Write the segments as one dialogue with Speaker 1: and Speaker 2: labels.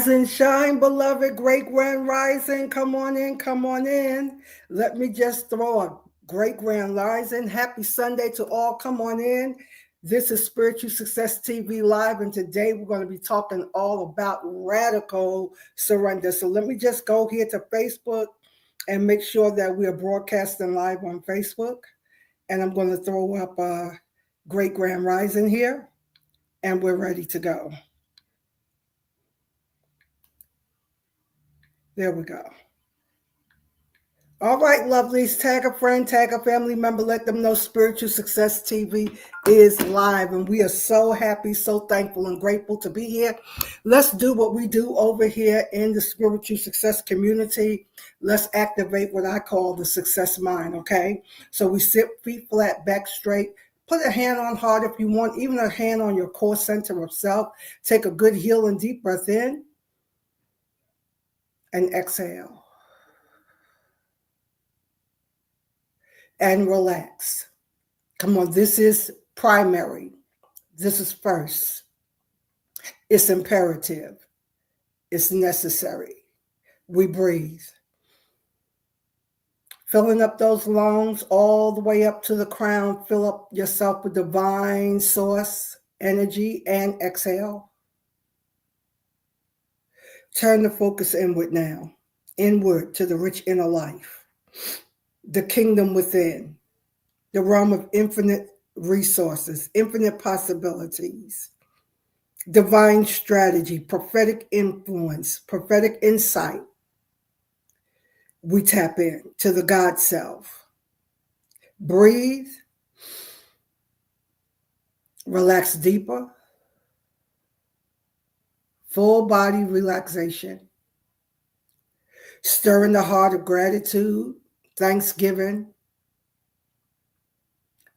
Speaker 1: Rise and shine, beloved great grand rising. Come on in, come on in. Let me just throw a great grand rising. Happy Sunday to all. Come on in. This is Spiritual Success TV Live, and today we're going to be talking all about radical surrender. So let me just go here to Facebook and make sure that we are broadcasting live on Facebook. And I'm going to throw up a great grand rising here, and we're ready to go. There we go. All right, lovelies, tag a friend, tag a family member, let them know Spiritual Success TV is live. And we are so happy, so thankful, and grateful to be here. Let's do what we do over here in the Spiritual Success community. Let's activate what I call the success mind, okay? So we sit feet flat, back straight. Put a hand on heart if you want, even a hand on your core center of self. Take a good healing deep breath in and exhale. And relax. Come on, this is primary. This is first. It's imperative. It's necessary. We breathe. Filling up those lungs all the way up to the crown. Fill up yourself with divine source, energy, and exhale. Turn the focus inward now. Inward to the rich inner life. The kingdom within, the realm of infinite resources, infinite possibilities, divine strategy, prophetic influence, prophetic insight. We tap in to the God self. Breathe. Relax deeper. Full body relaxation. Stir in the heart of gratitude. Thanksgiving.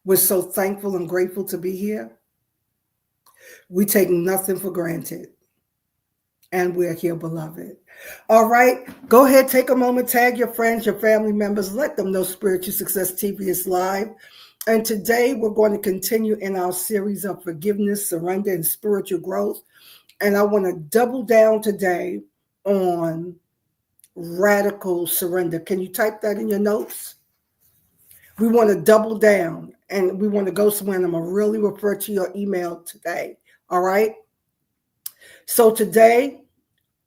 Speaker 1: We're so thankful and grateful to be here. We take nothing for granted. And we're here, beloved. All right, go ahead, take a moment, tag your friends, your family members, let them know Spiritual Success TV is live. And today we're going to continue in our series of forgiveness, surrender, and spiritual growth. And I want to double down today on radical surrender. Can you type that in your notes? We want to double down and we want to go somewhere, and I'm going to really refer to your email today. All right. So today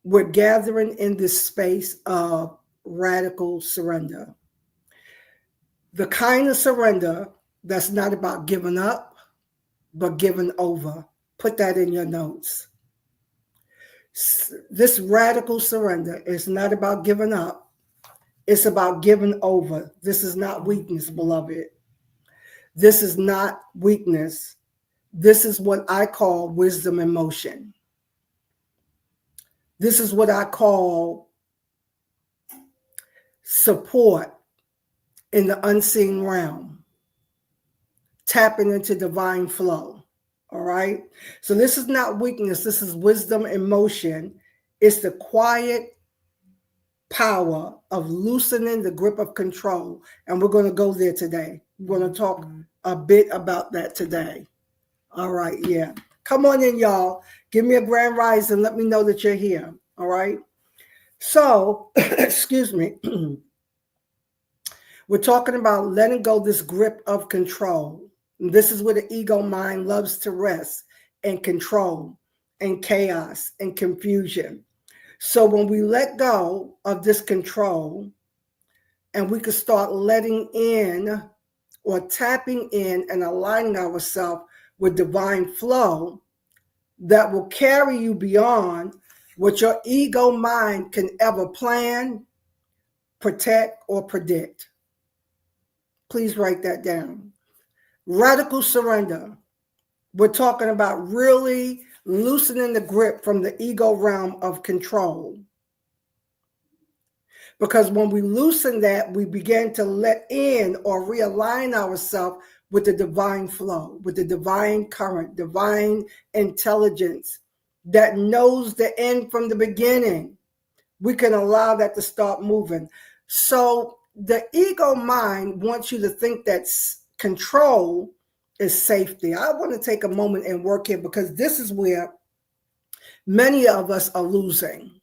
Speaker 1: we're gathering in this space of radical surrender. The kind of surrender that's not about giving up, but giving over. Put that in your notes. This radical surrender is not about giving up. It's about giving over. This is not weakness, beloved. This is not weakness. This is what I call wisdom in motion. This is what I call support in the unseen realm. Tapping into divine flow. All right. So this is not weakness. This is wisdom in motion. It's the quiet power of loosening the grip of control. And we're going to go there today. We're going to talk a bit about that today. All right. Yeah. Come on in, y'all. Give me a grand rise and let me know that you're here. All right. So, excuse me. We're talking about letting go this grip of control. This is where the ego mind loves to rest and control and chaos and confusion. So when we let go of this control and we can start letting in or tapping in and aligning ourselves with divine flow that will carry you beyond what your ego mind can ever plan, protect, or predict. Please write that down. Radical surrender. We're talking about really loosening the grip from the ego realm of control. Because when we loosen that, we begin to let in or realign ourselves with the divine flow, with the divine current, divine intelligence that knows the end from the beginning. We can allow that to start moving. So the ego mind wants you to think that control is safety. I want to take a moment and work here because this is where Many of us are losing.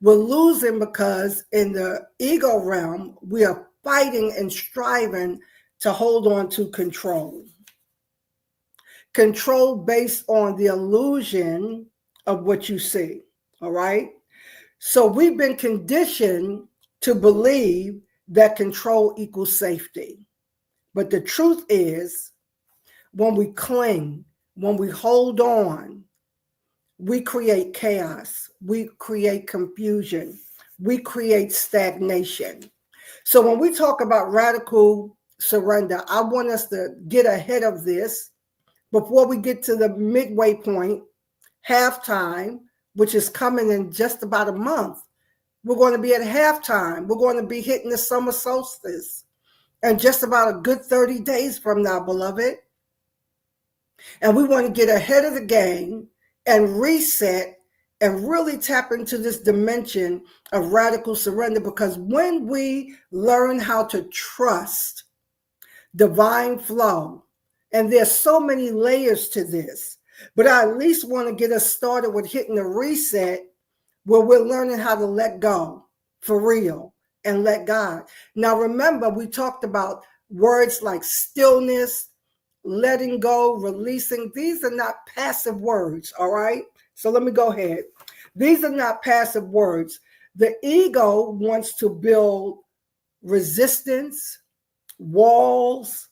Speaker 1: We're losing because in the ego realm, we are fighting and striving to hold on to control. Control based on the illusion of what you see, all right? So we've been conditioned to believe that control equals safety. But the truth is, when we cling, when we hold on, we create chaos, we create confusion, we create stagnation. So when we talk about radical surrender, I want us to get ahead of this before we get to the midway point, halftime, which is coming in just about a month. We're going to be at halftime. We're going to be hitting the summer solstice and just about a good 30 days from now, beloved. And we want to get ahead of the game and reset and really tap into this dimension of radical surrender, because when we learn how to trust divine flow, and there's so many layers to this, but I at least want to get us started with hitting the reset where we're learning how to let go for real and let God. Now, remember, we talked about words like stillness, letting go, releasing. These are not passive words, all right? So let me go ahead. These are not passive words. The ego wants to build resistance, walls,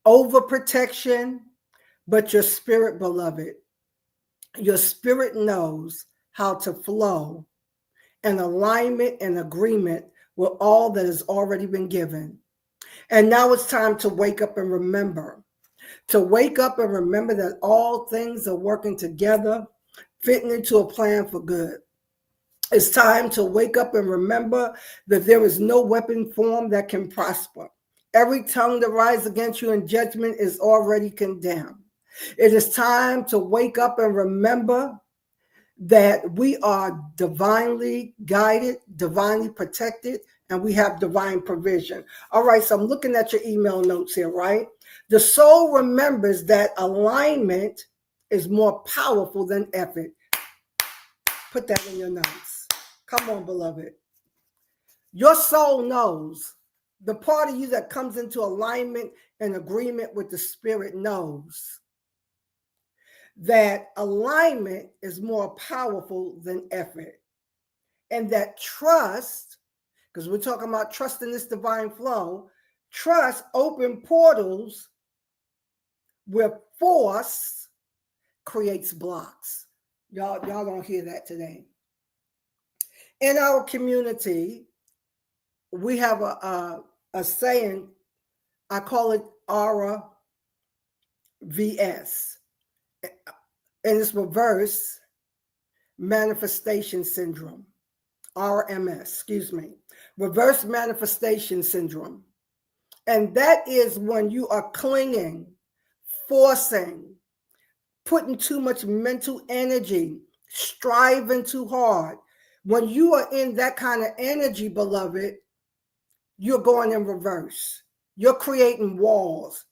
Speaker 1: overprotection, but your spirit, beloved, your spirit knows how to flow in alignment and agreement with all that has already been given. And now it's time to wake up and remember. To wake up and remember that all things are working together, fitting into a plan for good. It's time to wake up and remember that there is no weapon formed that can prosper. Every tongue that rises against you in judgment is already condemned. It is time to wake up and remember that we are divinely guided, divinely protected, and we have divine provision. All right, so I'm looking at your email notes here, right? The soul remembers that alignment is more powerful than effort. Put that in your notes. Come on, beloved. Your soul knows. The part of you that comes into alignment and agreement with the spirit knows that alignment is more powerful than effort. And that trust, because we're talking about trust in this divine flow, trust open portals where force creates blocks. Y'all don't hear that today. In our community, we have a saying, I call it Aura VS. And it's reverse manifestation syndrome. RMS, excuse me. Reverse manifestation syndrome. And that is when you are clinging, forcing, putting too much mental energy, striving too hard. When you are in that kind of energy, beloved, you're going in reverse. You're creating walls.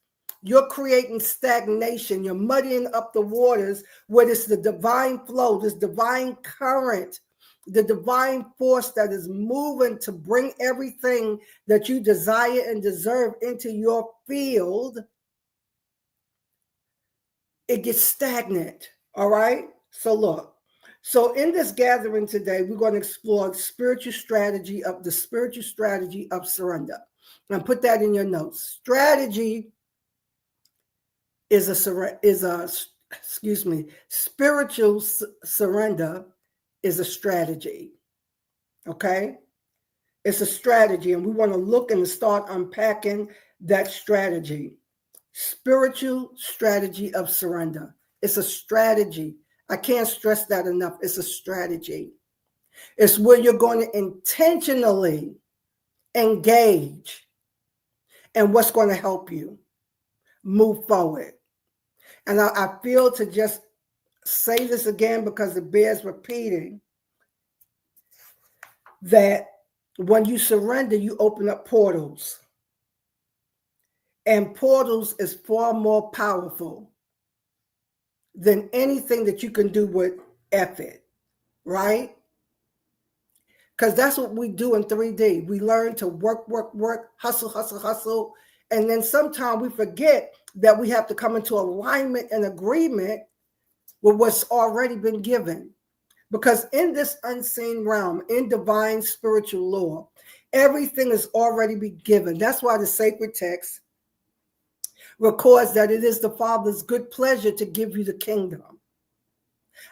Speaker 1: You're creating stagnation. You're muddying up the waters where it's the divine flow, this divine current, the divine force that is moving to bring everything that you desire and deserve into your field. It gets stagnant, all right? So look, so in this gathering today, we're going to explore the spiritual strategy of surrender. And put that in your notes. Strategy is spiritual surrender is a strategy. Okay? It's a strategy, and we want to look and start unpacking that strategy. Spiritual strategy of surrender. It's a strategy. I can't stress that enough. It's a strategy. It's where you're going to intentionally engage in what's going to help you move forward. And I feel to just say this again because it bears repeating, that when you surrender, you open up portals. And portals is far more powerful than anything that you can do with effort, right? Because that's what we do in 3D. We learn to work, hustle, hustle, hustle. And then sometimes we forget that we have to come into alignment and agreement with what's already been given. Because in this unseen realm, in divine spiritual law, everything is already been given. That's why the sacred text records that it is the Father's good pleasure to give you the kingdom.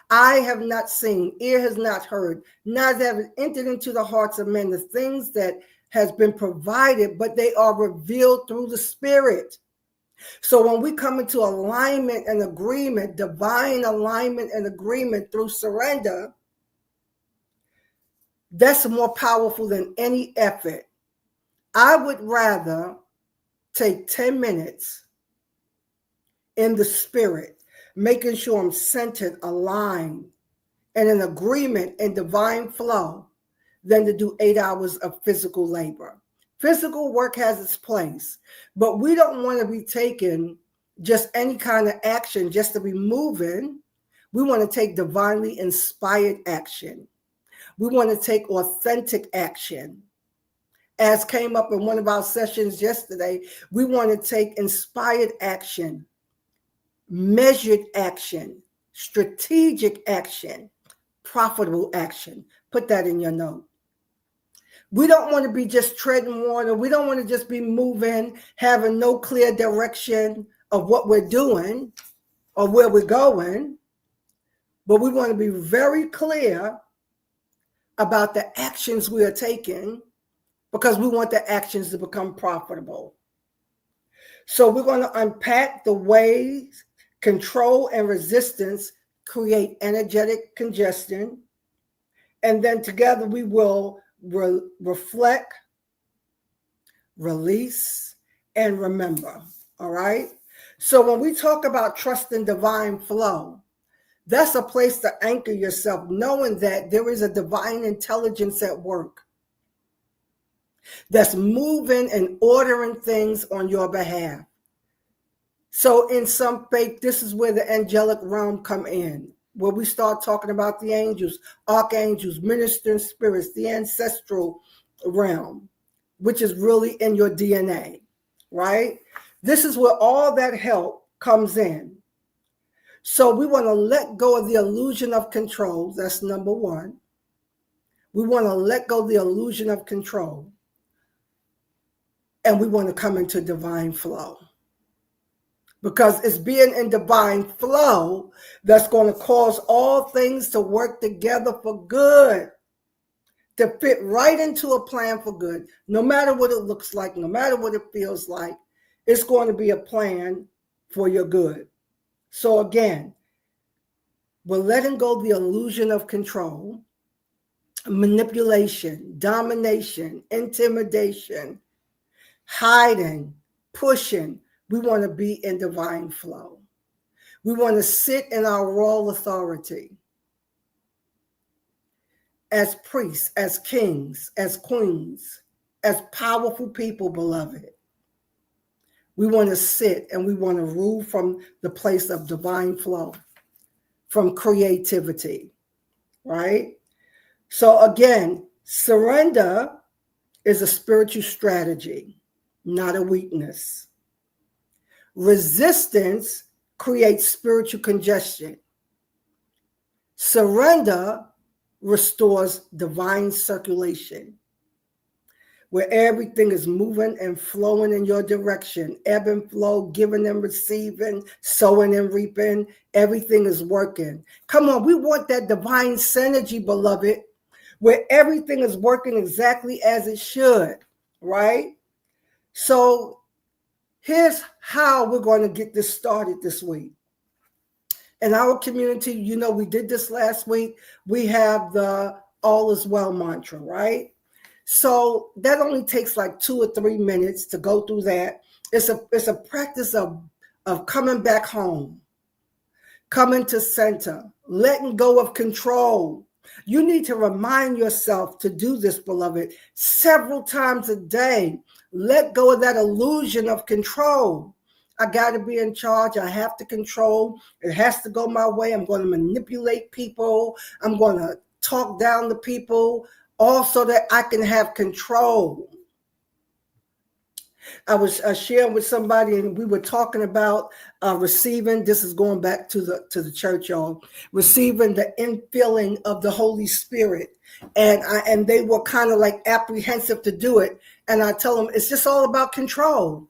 Speaker 1: Eye have not seen, ear has not heard, neither have it entered into the hearts of men the things that has been provided, but they are revealed through the Spirit. So when we come into alignment and agreement, divine alignment and agreement through surrender, that's more powerful than any effort. I would rather take 10 minutes in the Spirit, making sure I'm centered, aligned, and in agreement and divine flow than to do 8 hours of physical labor. Physical work has its place, but we don't want to be taking just any kind of action just to be moving. We want to take divinely inspired action. We want to take authentic action. As came up in one of our sessions yesterday, we want to take inspired action, measured action, strategic action, profitable action. Put that in your note. We don't want to be just treading water. We don't want to just be moving, having no clear direction of what we're doing or where we're going. But we want to be very clear about the actions we are taking because we want the actions to become profitable. So we're going to unpack the ways control and resistance create energetic congestion. And then together we will reflect, release, and remember. All right. So when we talk about trust in divine flow, that's a place to anchor yourself, knowing that there is a divine intelligence at work that's moving and ordering things on your behalf. So in some faith, this is where the angelic realm come in, where we start talking about the angels, archangels, ministering spirits, the ancestral realm, which is really in your DNA, right? This is where all that help comes in. So we want to let go of the illusion of control. That's number one. We want to let go of the illusion of control. And we want to come into divine flow. Because it's being in divine flow that's going to cause all things to work together for good, to fit right into a plan for good. No matter what it looks like, no matter what it feels like, it's going to be a plan for your good. So again, we're letting go of the illusion of control, manipulation, domination, intimidation, hiding, pushing. We want to be in divine flow. We want to sit in our royal authority as priests, as kings, as queens, as powerful people, beloved. We want to sit and we want to rule from the place of divine flow, from creativity, right? So again, surrender is a spiritual strategy, not a weakness. Resistance creates spiritual congestion. Surrender restores divine circulation, where everything is moving and flowing in your direction, ebb and flow, giving and receiving, sowing and reaping. Everything is working. Come on, we want that divine synergy, beloved, where everything is working exactly as it should, right? So here's how we're going to get this started this week. In our community, you know, we did this last week. We have the all is well mantra, right? So that only takes like 2 or 3 minutes to go through that. It's a practice of coming back home, coming to center, letting go of control. You need to remind yourself to do this, beloved, several times a day. Let go of that illusion of control. I got to be in charge. I have to control. It has to go my way. I'm going to manipulate people. I'm going to talk down to people, all so that I can have control. I was sharing with somebody, and we were talking about receiving. This is going back to the church, y'all. Receiving the infilling of the Holy Spirit, and they were kind of like apprehensive to do it. And I tell them it's just all about control.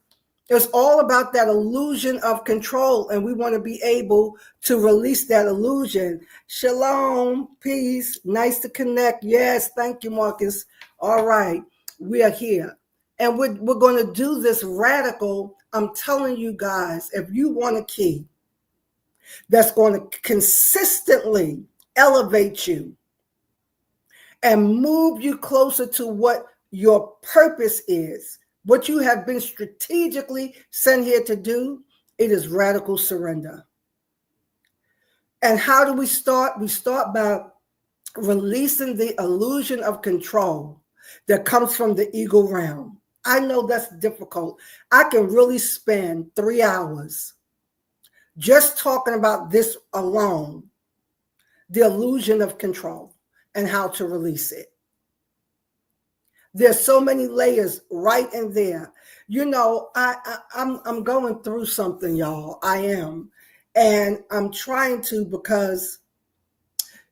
Speaker 1: It's all about that illusion of control, and we want to be able to release that illusion. Shalom, peace, nice to connect. Yes, thank you, Marcus. All right, we are here. And we're going to do this radical. I'm telling you guys, if you want a key that's going to consistently elevate you and move you closer to what your purpose is, what you have been strategically sent here to do, it is radical surrender. And how do we start? We start by releasing the illusion of control that comes from the ego realm. I know that's difficult. I can really spend 3 hours just talking about this alone, the illusion of control and how to release it. There's so many layers right in there. You know, I'm going through something, y'all. I am. And I'm trying to, because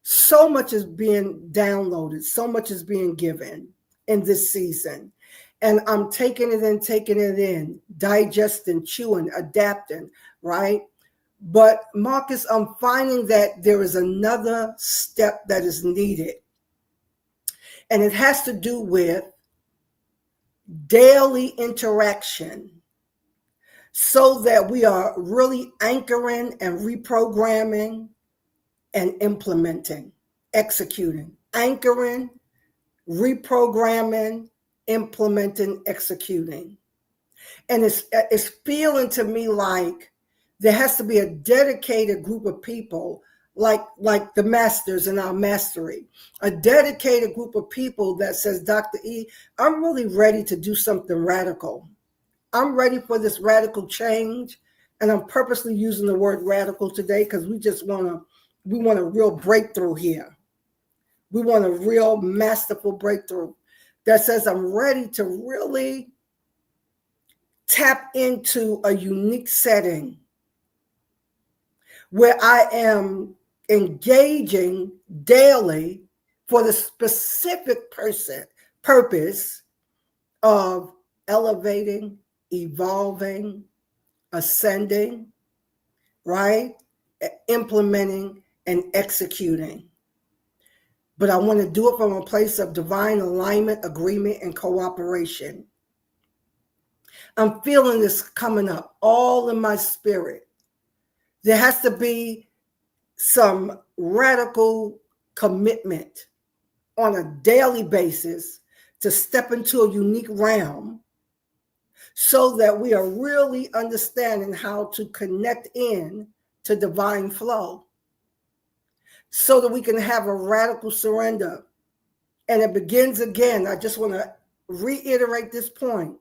Speaker 1: so much is being downloaded, so much is being given in this season. And I'm taking it in, digesting, chewing, adapting, right? But Marcus, I'm finding that there is another step that is needed. And it has to do with daily interaction, so that we are really anchoring and reprogramming and implementing, executing, anchoring, reprogramming, implementing, executing. And it's feeling to me like there has to be a dedicated group of people, like the masters in our mastery, a dedicated group of people that says, Dr. E, I'm really ready to do something radical. I'm ready for this radical change. And I'm purposely using the word radical today because we want a real breakthrough here. We want a real masterful breakthrough that says I'm ready to really tap into a unique setting where I am engaging daily for the specific purpose of elevating, evolving, ascending, right? Implementing and executing. But I want to do it from a place of divine alignment, agreement, and cooperation. I'm feeling this coming up all in my spirit. There has to be some radical commitment on a daily basis to step into a unique realm so that we are really understanding how to connect in to divine flow, so that we can have a radical surrender. And it begins again. I just want to reiterate this point.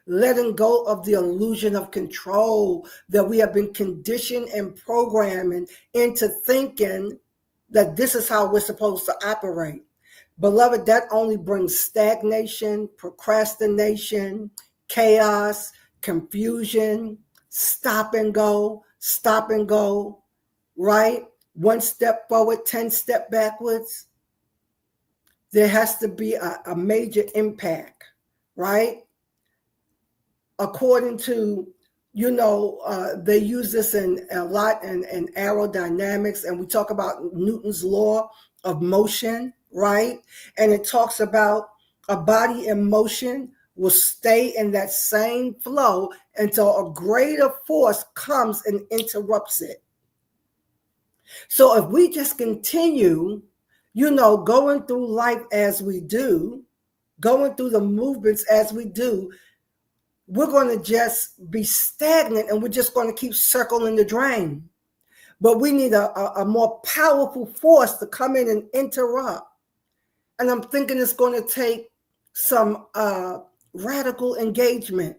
Speaker 1: Letting go of the illusion of control that we have been conditioned and programming into thinking that this is how we're supposed to operate. Beloved, that only brings stagnation, procrastination, chaos, confusion, stop and go, right? 1 step forward, 10 steps backwards. There has to be a major impact, right? According to, they use this a lot in aerodynamics, and we talk about Newton's law of motion, right? And it talks about a body in motion will stay in that same flow until a greater force comes and interrupts it. So if we just continue, going through life as we do, going through the movements as we do, we're going to just be stagnant, and we're just going to keep circling the drain. But we need a more powerful force to come in and interrupt. And I'm thinking it's going to take some radical engagement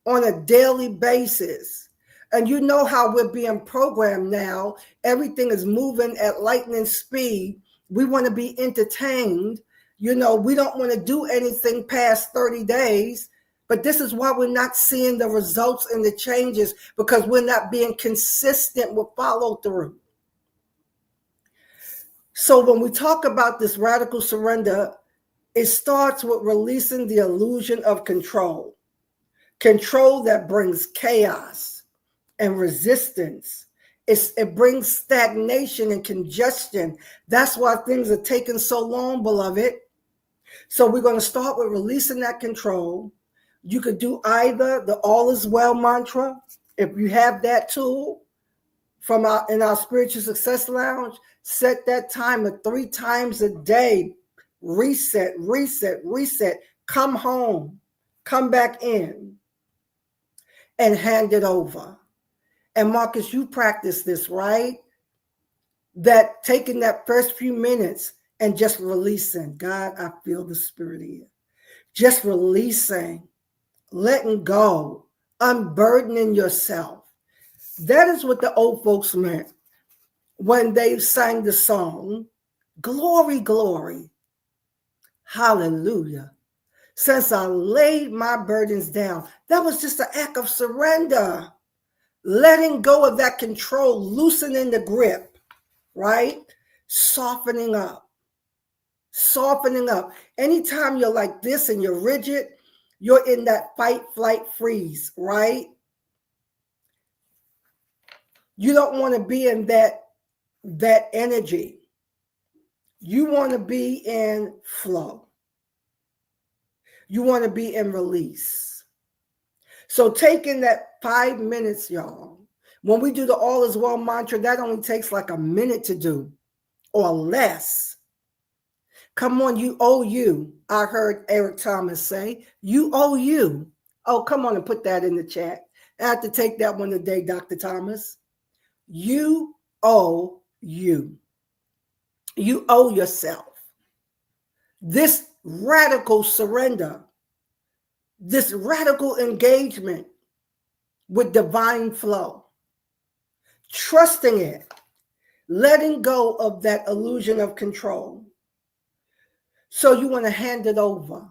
Speaker 1: on a daily basis. And you know how we're being programmed now. Everything is moving at lightning speed. We want to be entertained. You know, we don't want to do anything past 30 days. But this is why we're not seeing the results and the changes, because we're not being consistent with follow through. So when we talk about this radical surrender, it starts with releasing the illusion of control. Control that brings chaos and resistance. It brings stagnation and congestion. That's why things are taking so long, beloved. So we're going to start with releasing that control. You could do either the all is well mantra, if you have that tool from in our Spiritual Success Lounge. Set that timer 3 times a day. Reset, reset, reset. Come home, come back in, and hand it over. And Marcus, you practice this, right? That taking that first few minutes and just releasing. God, I feel the Spirit here. Just releasing, letting go, unburdening yourself. That is what the old folks meant when they sang the song, glory, glory, hallelujah. Since I laid my burdens down, that was just an act of surrender. Letting go of that control, loosening the grip, right? Softening up. Softening up. Anytime you're like this and you're rigid, you're in that fight, flight, freeze, right? You don't want to be in that energy. You want to be in flow. You want to be in release. So taking that 5 minutes, y'all, when we do the all is well mantra, that only takes like a minute to do or less. Come on, you owe you. I heard Eric Thomas say, you owe you. Oh, come on and put that in the chat. I have to take that one today, Dr. Thomas. You owe you. You owe yourself. This radical surrender, this radical engagement with divine flow, trusting it, letting go of that illusion of control. So you want to hand it over.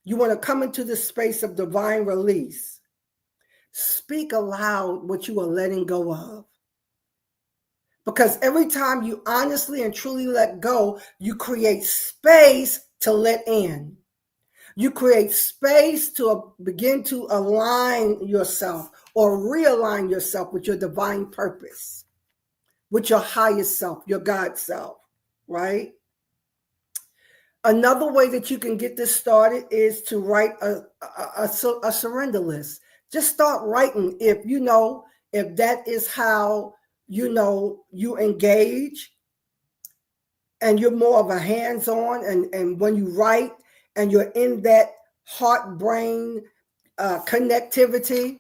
Speaker 1: You want to come into the space of divine release. Speak aloud what you are letting go of. Because every time you honestly and truly let go, you create space to let in. You create space to begin to align yourself or realign yourself with your divine purpose, with your highest self, your God self, right? Another way that you can get this started is to write a surrender list. Just start writing if that is how you engage and you're more of a hands-on, and when you write and you're in that heart-brain connectivity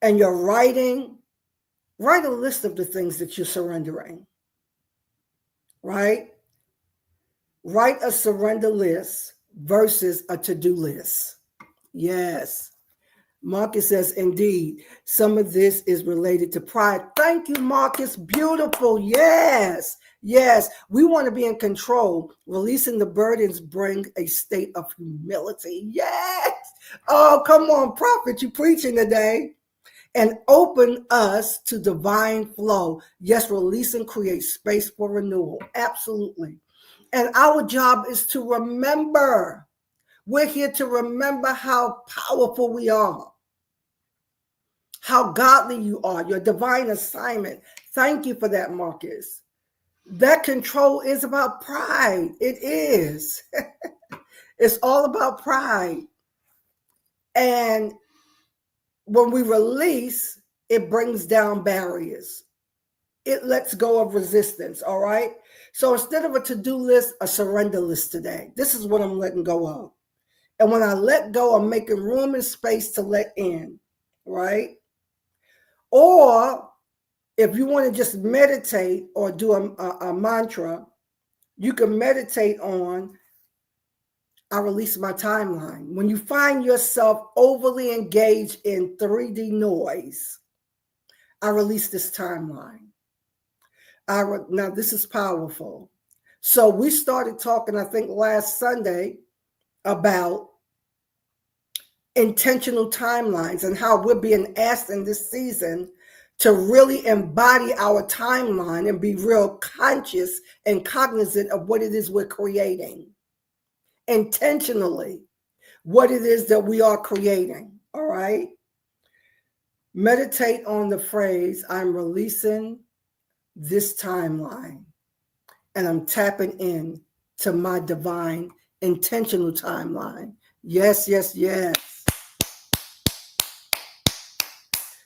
Speaker 1: and you're writing, write a list of the things that you're surrendering, right? Write a surrender list versus a to-do list. Yes. Marcus says, indeed, some of this is related to pride. Thank you, Marcus. Beautiful. Yes. Yes. We want to be in control. Releasing the burdens bring a state of humility. Yes. Oh, come on, prophet. You preaching today. And open us to divine flow. Yes, release and create space for renewal. Absolutely. And our job is to remember. We're here to remember how powerful we are, how godly you are, your divine assignment. Thank you for that, Marcus. That control is about pride. It is. It's all about pride. And when we release, it brings down barriers. It lets go of resistance, all right? So instead of a to-do list, a surrender list today. This is what I'm letting go of. And when I let go, I'm making room and space to let in, right? Or if you want to just meditate or do a mantra, you can meditate on I release my timeline. When you find yourself overly engaged in 3D noise, I release this timeline. Now, this is powerful. So we started talking, I think, last Sunday about intentional timelines and how we're being asked in this season to really embody our timeline and be real conscious and cognizant of what it is we're creating. Intentionally, what it is that we are creating, all right? Meditate on the phrase, I'm releasing this timeline and I'm tapping in to my divine intentional timeline. Yes, yes, yes.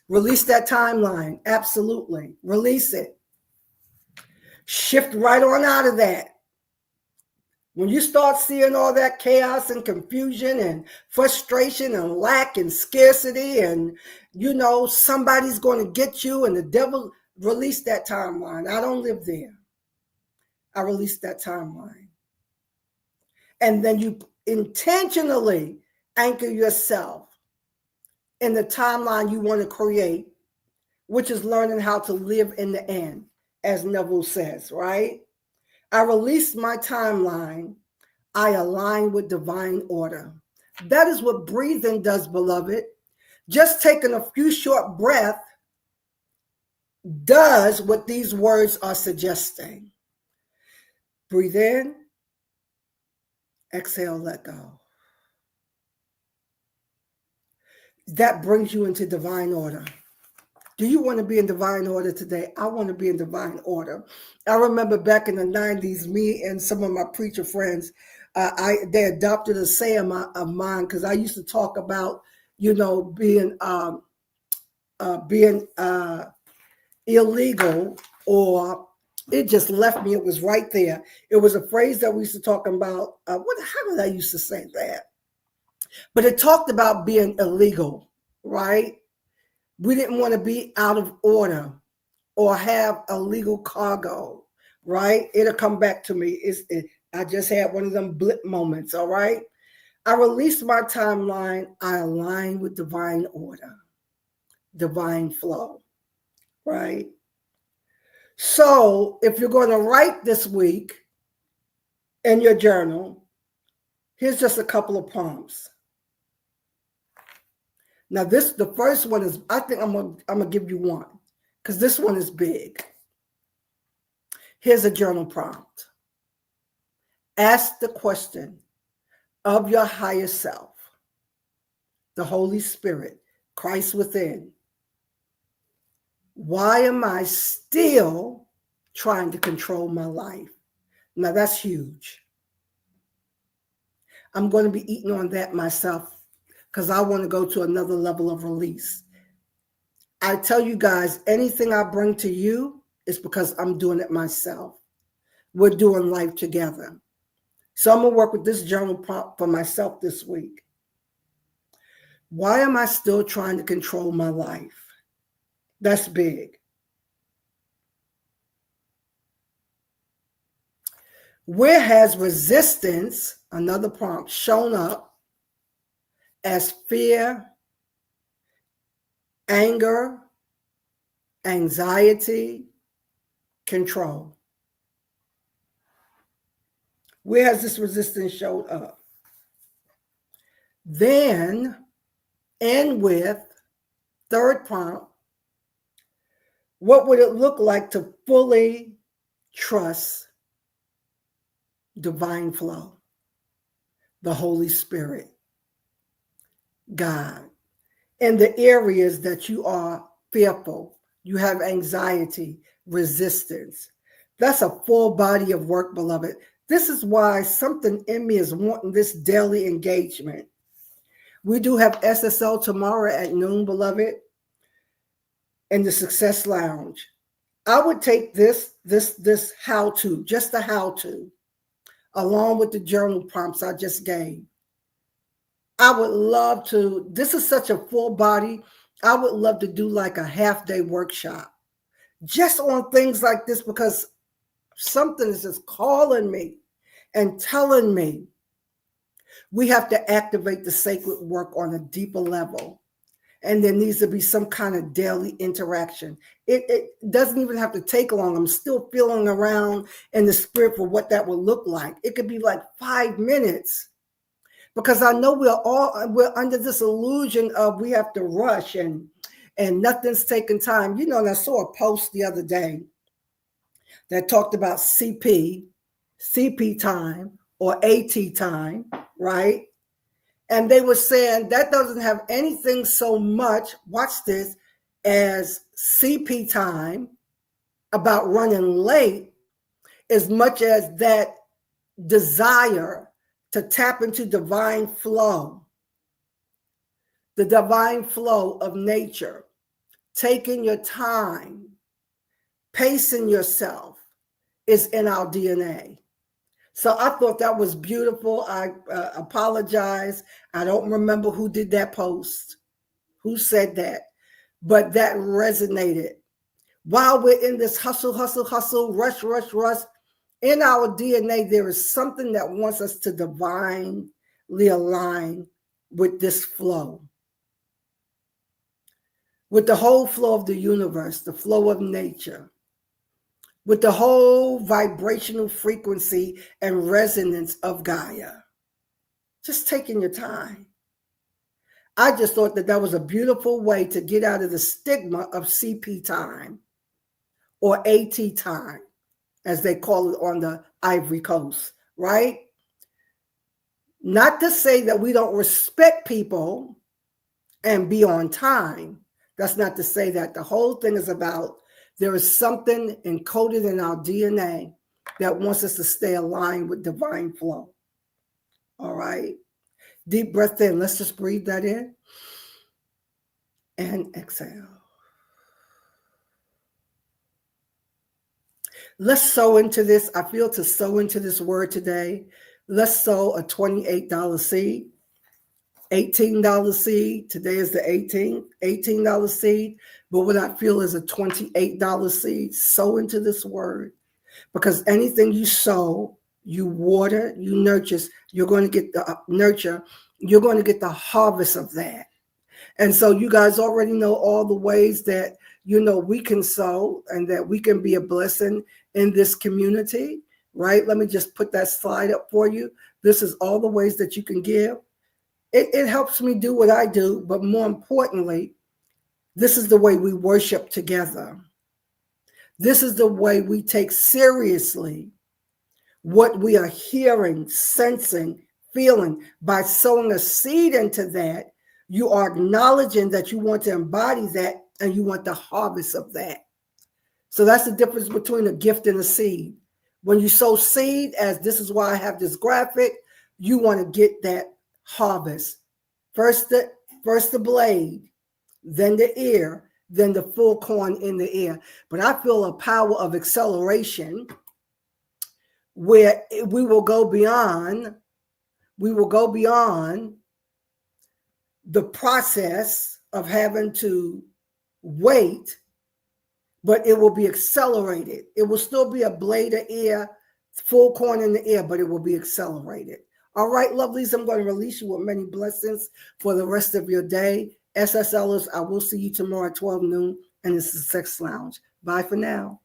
Speaker 1: Release that timeline. Absolutely. Release it. Shift right on out of that. When you start seeing all that chaos and confusion and frustration and lack and scarcity and, somebody's going to get you and the devil, release that timeline. I don't live there. I release that timeline. And then you intentionally anchor yourself in the timeline you want to create, which is learning how to live in the end, as Neville says, right? I release my timeline. I align with divine order. That is what breathing does, beloved. Just taking a few short breaths does what these words are suggesting. Breathe in, exhale, let go. That brings you into divine order. Do you want to be in divine order today? I want to be in divine order. I remember back in the 90s, me and some of my preacher friends, they adopted a saying of mine because I used to talk about, being illegal, or it just left me. It was right there. It was a phrase that we used to talk about. How did I used to say that? But it talked about being illegal, right? We didn't want to be out of order or have illegal cargo, right? It'll come back to me. I just had one of them blip moments, all right? I release my timeline. I align with divine order, divine flow, right? So if you're going to write this week in your journal, here's just a couple of prompts. Now, the first one is, I think I'm gonna give you one because this one is big. Here's a journal prompt. Ask the question of your higher self, the Holy Spirit, Christ within. Why am I still trying to control my life? Now, that's huge. I'm going to be eating on that myself because I want to go to another level of release. I tell you guys, anything I bring to you is because I'm doing it myself. We're doing life together. So I'm going to work with this journal prompt for myself this week. Why am I still trying to control my life? That's big. Where has resistance, another prompt, shown up as fear, anger, anxiety, control? Where has this resistance showed up? Then end with third prompt. What would it look like to fully trust divine flow, the Holy Spirit, God, in the areas that you are fearful, you have anxiety, resistance? That's a full body of work, beloved. This is why something in me is wanting this daily engagement. We do have SSL tomorrow at noon, beloved, in the Success Lounge. I would take this how-to, just the how-to, along with the journal prompts I just gave. I would love to, this is such a full body, I would love to do like a half-day workshop just on things like this, because something is just calling me and telling me We have to activate the sacred work on a deeper level. And there needs to be some kind of daily interaction. It doesn't even have to take long. I'm still feeling around in the spirit for what that would look like. It could be like 5 minutes, because I know we're under this illusion of we have to rush and nothing's taking time. You know, and I saw a post the other day that talked about CP time or AT time, right? And they were saying that doesn't have anything so much, watch this, as CP time about running late, as much as that desire to tap into divine flow, the divine flow of nature, taking your time, pacing yourself is in our DNA. So I thought that was beautiful. I apologize. I don't remember who did that post, who said that, but that resonated. While we're in this hustle, rush, in our DNA, there is something that wants us to divinely align with this flow, with the whole flow of the universe, the flow of nature, with the whole vibrational frequency and resonance of Gaia. Just taking your time. I just thought that was a beautiful way to get out of the stigma of CP time or AT time, as they call it on the Ivory Coast, right? Not to say that we don't respect people and be on time. That's not to say that. The whole thing is about there is something encoded in our DNA that wants us to stay aligned with divine flow. All right. Deep breath in. Let's just breathe that in and exhale. Let's sow into this. I feel to sow into this word today. Let's sow a $28 seed, $18 seed. Today is the 18th, $18 seed. But what I feel is a $28 seed. Sow into this word, because anything you sow, you water, you nurture, you're going to get the nurture. You're going to get the harvest of that. And so you guys already know all the ways that, we can sow and that we can be a blessing in this community, right? Let me just put that slide up for you. This is all the ways that you can give. It helps me do what I do, but more importantly, this is the way we worship together. This is the way we take seriously what we are hearing, sensing, feeling. By sowing a seed into that, you are acknowledging that you want to embody that and you want the harvest of that. So that's the difference between a gift and a seed. When you sow seed, as this is why I have this graphic, you want to get that harvest. First the blade, then the ear, then the full corn in the ear. But I feel a power of acceleration where we will go beyond the process of having to wait, but it will be accelerated. It will still be a blade of ear, full corn in the ear, but it will be accelerated. All right, lovelies, I'm going to release you with many blessings for the rest of your day. SSLers, I will see you tomorrow at 12 noon, and this is Sex Lounge. Bye for now.